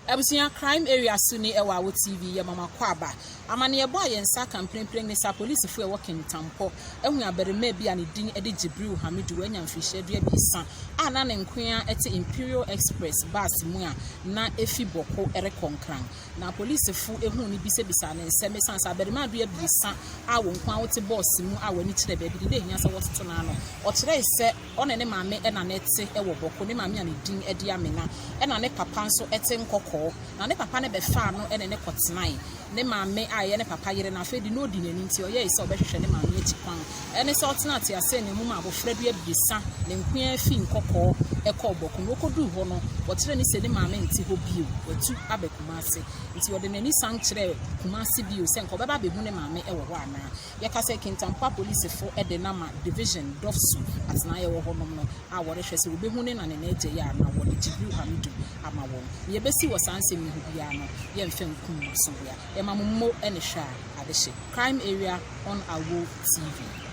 Ebusia crime area suni ewa Awo TV ya mama kwaba. Amane ebo ayensa campaign ni sa police fu e working tampo. Ehu aberema bia ne din ede Jibril Hamidu anya mfihye dua bi san. Ana ne nkoa ete Imperial Express bus mu a na efi boko erekonkran. Na police fu ehu ni bisa ne nseme san sa aberema dua bi san a wo nkoa wote boss mu a wani kire ba bi de hia sa wototo na no. O kire se one ne maame e na nete e wo boko ne maame ane din ede amena e na ne papa nso ete nkoko na ne papa ne be fa no ene ne kotenai ne maame aye ne papa yere na afedi no di nani nti oye ise obehwehwe ne maame echi kwan ene se otena ate ase ne mu ma abofra dua bisa ne nkoa fi nkoko ekọ boko no kodu ho no wotere ne se ne maame nti ho bio watu abekuma ase nti wode nani san kire kuma ase bio se nko beba be hu ne maame ewo ho ana ye ka se kintampa police fo ede na ma division dofsu atena ye wo ho no no a wore hwe se obehu ne na ne na eje ya na wode Jibril Hamidu ama wo ye besi wo sanse mi hu bia no ye mfe nkum so bia e mammo ene hwa adehye crime area on Awo TV.